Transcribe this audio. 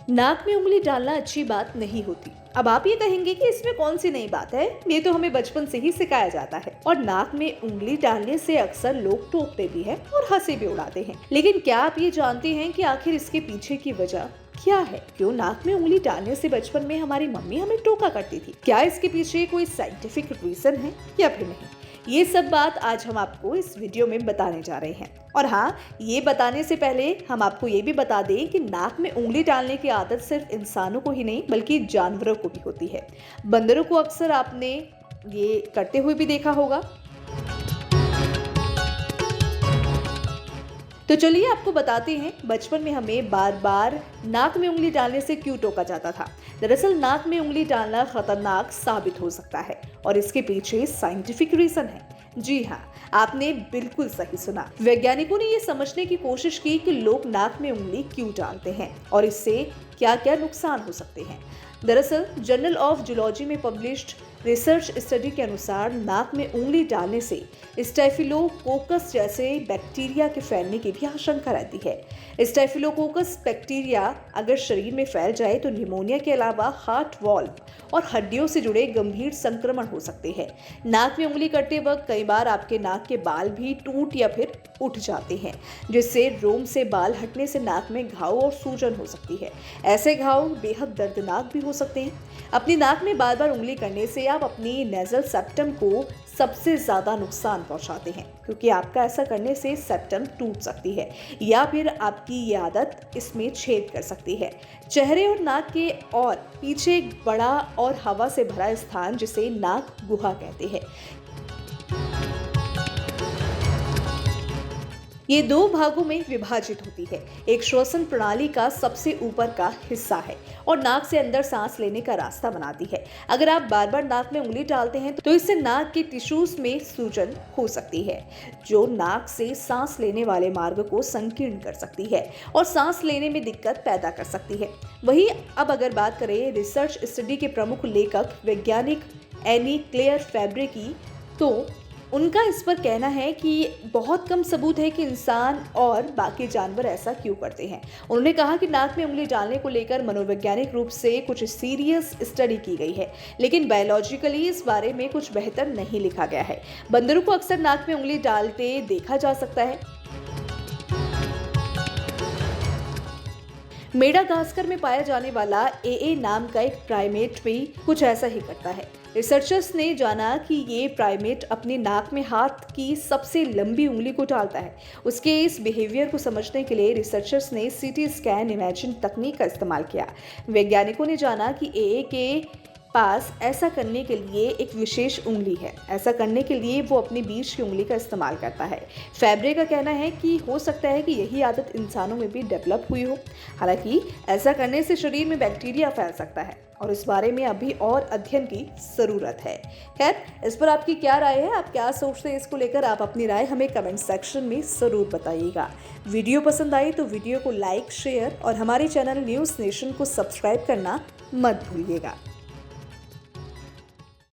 नाक में उंगली डालना अच्छी बात नहीं होती। अब आप ये कहेंगे कि इसमें कौन सी नई बात है, ये तो हमें बचपन से ही सिखाया जाता है। और नाक में उंगली डालने से अक्सर लोग टोकते भी हैं और हंसी भी उड़ाते हैं। लेकिन क्या आप ये जानते हैं कि आखिर इसके पीछे की वजह क्या है? क्यों नाक में उंगली डालने से बचपन में हमारी मम्मी हमें टोका करती थी? क्या इसके पीछे कोई साइंटिफिक रीजन है या फिर नहीं? ये सब बात आज हम आपको इस वीडियो में बताने जा रहे हैं। और हाँ, ये बताने से पहले हम आपको ये भी बता दें कि नाक में उंगली डालने की आदत सिर्फ इंसानों को ही नहीं बल्कि जानवरों को भी होती है। बंदरों को अक्सर आपने ये करते हुए भी देखा होगा। तो चलिए आपको बताते हैं बचपन में हमें बार बार नाक में उंगली डालने से क्यों टोका जाता था। दरअसल नाक में उंगली डालना खतरनाक साबित हो सकता है और इसके पीछे साइंटिफिक रीजन है। जी हाँ, आपने बिल्कुल सही सुना। वैज्ञानिकों ने ये समझने की कोशिश की कि लोग नाक में उंगली क्यों डालते हैं और इससे क्या क्या नुकसान हो सकते हैं। दरअसल जर्नल ऑफ जूलॉजी में पब्लिश्ड रिसर्च स्टडी के अनुसार नाक में उंगली डालने से स्टेफिलोकोकस जैसे बैक्टीरिया के फैलने की भी आशंका रहती है। स्टेफिलोकोकस बैक्टीरिया अगर शरीर में फैल जाए तो निमोनिया के अलावा हार्ट वाल्व और हड्डियों से जुड़े गंभीर संक्रमण हो सकते हैं। नाक में उंगली करते वक्त कई बार आपके नाक के बाल भी टूट या फिर उठ जाते हैं, जिससे रोम से बाल हटने से नाक में घाव और सूजन हो सकती है। ऐसे घाव बेहद दर्दनाक भी हो सकते हैं। अपनी नाक में बार बार उंगली करने से आप अपनी नेजल सेप्टम को सबसे ज्यादा नुकसान पहुंचाते हैं, क्योंकि आपका ऐसा करने से सेप्टम टूट सकती है या फिर आपकी ये आदत इसमें छेद कर सकती है। चेहरे और नाक के और पीछे एक बड़ा और हवा से भरा स्थान जिसे नाक गुहा कहते हैं। ये दो भागों में विभाजित होती है। एक श्वसन प्रणाली का सबसे ऊपर का हिस्सा है और नाक से अंदर सांस लेने का रास्ता बनाती है। अगर आप बार बार नाक में उंगली डालते हैं तो इससे नाक के टिश्यूज में सूजन हो सकती है, जो नाक से सांस लेने वाले मार्ग को संकीर्ण कर सकती है और सांस लेने में दिक्कत पैदा कर सकती है। वहीं अब अगर बात करें रिसर्च स्टडी के प्रमुख लेखक वैज्ञानिक एनी क्लेयर फैब्रे की, तो उनका इस पर कहना है कि बहुत कम सबूत है कि इंसान और बाकी जानवर ऐसा क्यों करते हैं। उन्होंने कहा कि नाक में उंगली डालने को लेकर मनोवैज्ञानिक रूप से कुछ सीरियस स्टडी की गई है, लेकिन बायोलॉजिकली इस बारे में कुछ बेहतर नहीं लिखा गया है। बंदरों को अक्सर नाक में उंगली डालते देखा जा सकता है। मेडागास्कर में पाया जाने वाला एए नाम का एक प्राइमेट भी कुछ ऐसा ही करता है। रिसर्चर्स ने जाना कि ये प्राइमेट अपने नाक में हाथ की सबसे लंबी उंगली को डालता है। उसके इस बिहेवियर को समझने के लिए रिसर्चर्स ने सीटी स्कैन इमेजिंग तकनीक का इस्तेमाल किया। वैज्ञानिकों ने जाना कि एए के पास ऐसा करने के लिए एक विशेष उंगली है। ऐसा करने के लिए वो अपनी बीच की उंगली का इस्तेमाल करता है। फैब्रे का कहना है कि हो सकता है कि यही आदत इंसानों में भी डेवलप हुई हो। हालांकि ऐसा करने से शरीर में बैक्टीरिया फैल सकता है और इस बारे में अभी और अध्ययन की ज़रूरत है। खैर, इस पर आपकी क्या राय है? आप क्या सोचते हैं इसको लेकर? आप अपनी राय हमें कमेंट सेक्शन में ज़रूर बताइएगा। वीडियो पसंद आई तो वीडियो को लाइक, शेयर और हमारे चैनल न्यूज़ नेशन को सब्सक्राइब करना मत भूलिएगा।